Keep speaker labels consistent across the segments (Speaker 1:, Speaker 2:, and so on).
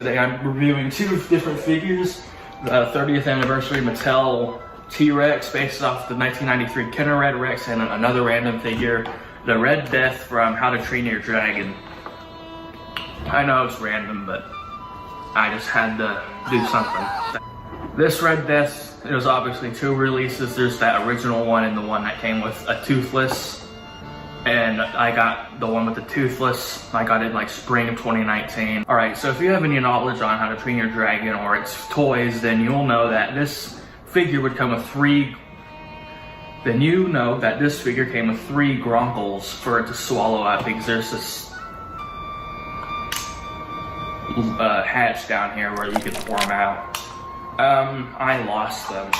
Speaker 1: Today I'm reviewing two different figures. The 30th anniversary Mattel T-Rex based off the 1993 Kenner Red Rex, and another random figure, the Red Death from How to Train Your Dragon. I know it's random, but I just had to do something. This Red Death, there's obviously two releases. There's that original one and the one that came with a toothless. And I got the one with the toothless. I got it in like spring of 2019. All right, so if you have any knowledge on How to Train Your Dragon or its toys, then you'll know that this figure would come with three gronkles for it to swallow up, because there's this hatch down here where you can pour them out. I lost them.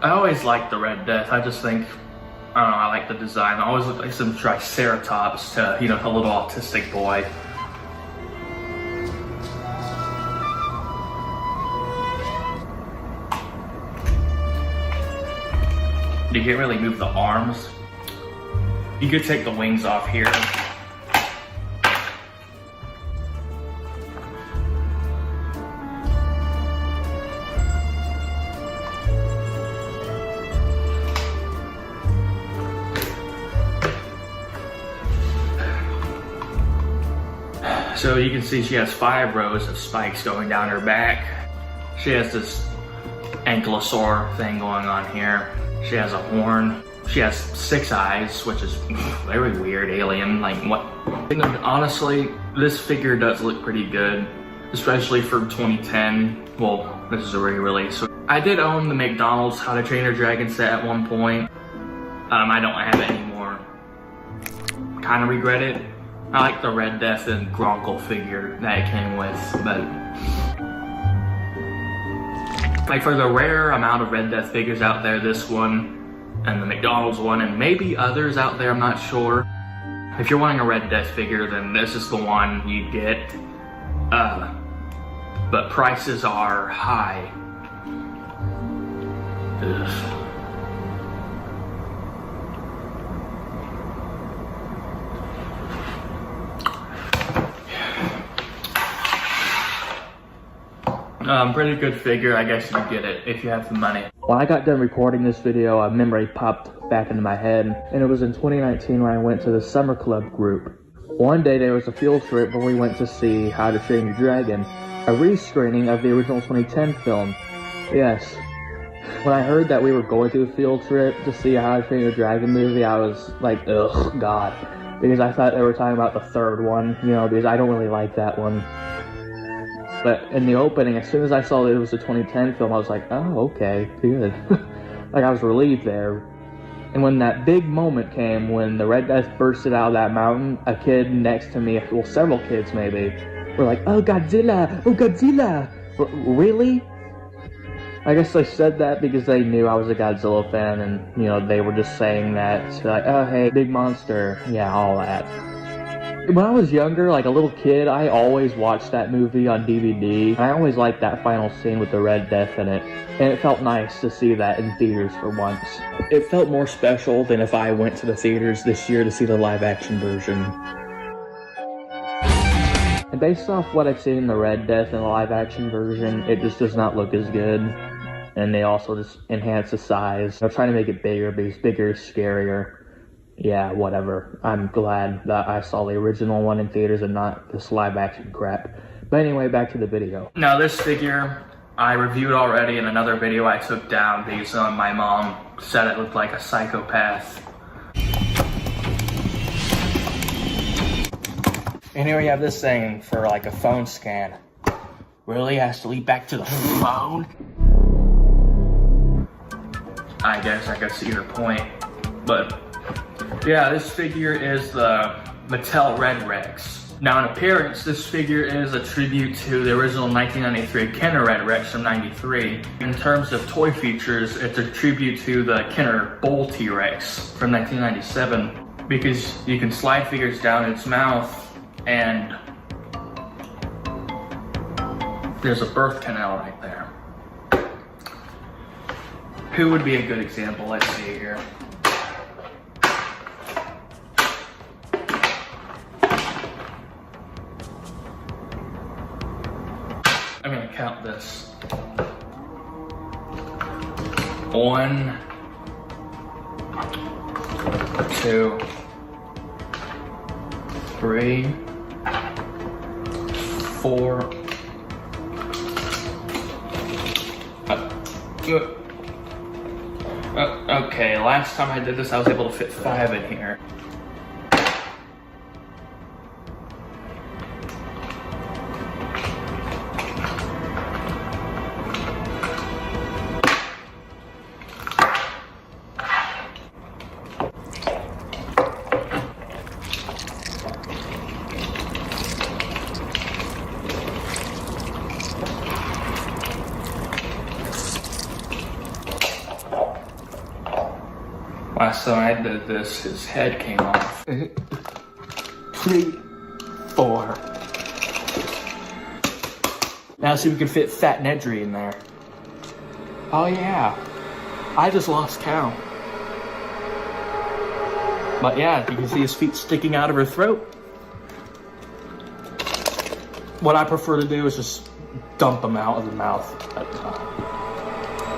Speaker 1: I always liked the Red Death. I just think, I don't know, I like the design. I always look like some Triceratops to, you know, a little autistic boy. You can't really move the arms. You could take the wings off here. So you can see she has 5 rows of spikes going down her back. She has this ankylosaur thing going on here. She has a horn. She has 6 eyes, which is very weird, alien, like what? And honestly, this figure does look pretty good, especially for 2010. Well, this is a re-release. I did own the McDonald's How to Train Your Dragon set at one point. I don't have it anymore. Kind of regret it. I like the Red Death and Gronkle figure that it came with, but like for the rare amount of Red Death figures out there, this one and the McDonald's one, and maybe others out there, I'm not sure. If you're wanting a Red Death figure, then this is the one you get. But prices are high. Ugh. Pretty good figure. I guess you can get it if you have the money. When I got done recording this video, a memory popped back into my head, and it was in 2019 when I went to the summer club group. One day there was a field trip when we went to see How to Train Your Dragon, a re-screening of the original 2010 film. Yes. When I heard that we were going to a field trip to see a How to Train Your Dragon movie, I was like, ugh, God. Because I thought they were talking about the third one, you know, because I don't really like that one. But in the opening, as soon as I saw that it was a 2010 film, I was like, oh, okay, good. Like, I was relieved there. And when that big moment came, when the Red Death bursted out of that mountain, a kid next to me, well, several kids maybe, were like, oh, Godzilla! Oh, Godzilla! Really? I guess they said that because they knew I was a Godzilla fan, and, you know, they were just saying that. So like, oh, hey, big monster. Yeah, all that. When I was younger, like a little kid, I always watched that movie on DVD, and I always liked that final scene with the Red Death in it, and it felt nice to see that in theaters for once. It felt more special than if I went to the theaters this year to see the live-action version. And based off what I've seen in the Red Death in the live-action version, it just does not look as good, and they also just enhance the size. They're trying to make it bigger, because bigger is scarier. Yeah, whatever. I'm glad that I saw the original one in theaters and not this live-action crap. But anyway, back to the video. Now, this figure, I reviewed already in another video I took down because my mom said it looked like a psychopath. And here we have this thing for like a phone scan. Really has to lead back to the phone? I guess I could see your point, but yeah, this figure is the Mattel Red Rex. Now in appearance, this figure is a tribute to the original 1993 Kenner Red Rex from '93. In terms of toy features, it's a tribute to the Kenner Bull T-Rex from 1997, because you can slide figures down its mouth and there's a birth canal right there. Who would be a good example? Let's see here. I'm gonna count this. 1, 2, 3, 4. Okay, last time I did this, I was able to fit 5 in here. Last time I did this, his head came off. 3, 4. Now see if we can fit Fat Nedry in there. Oh yeah, I just lost count. But yeah, you can see his feet sticking out of her throat. What I prefer to do is just dump them out of the mouth.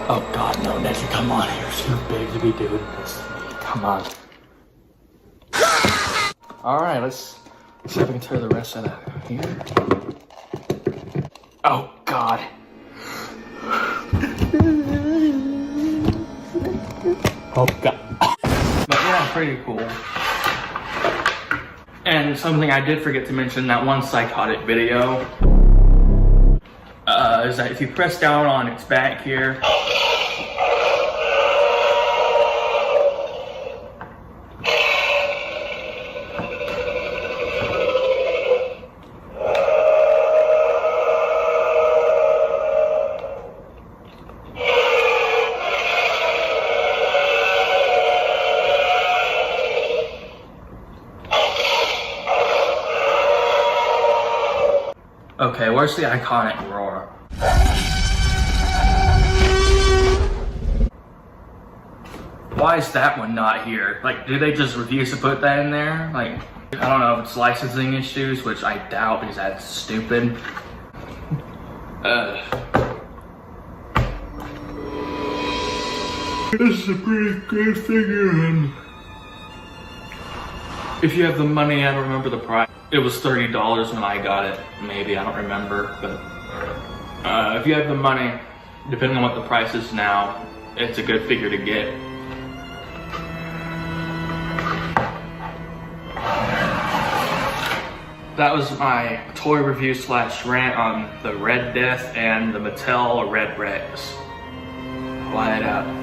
Speaker 1: Oh God, no, Nedry, come on, you're too big to be doing this. Come on. All right, let's see if we can tear the rest of that here. Oh God. Oh God. But yeah, pretty cool. And something I did forget to mention, that one psychotic video, is that if you press down on its back here, okay, where's the iconic roar? Why is that one not here? Like, do they just refuse to put that in there? Like, I don't know if it's licensing issues, which I doubt because that's stupid. This is a pretty good figure, and if you have the money, I don't remember the price. It was $30 when I got it, maybe, I don't remember, but if you have the money, depending on what the price is now, it's a good figure to get. That was my toy review / rant on the Red Death and the Mattel Red Rex. Wyatt'o.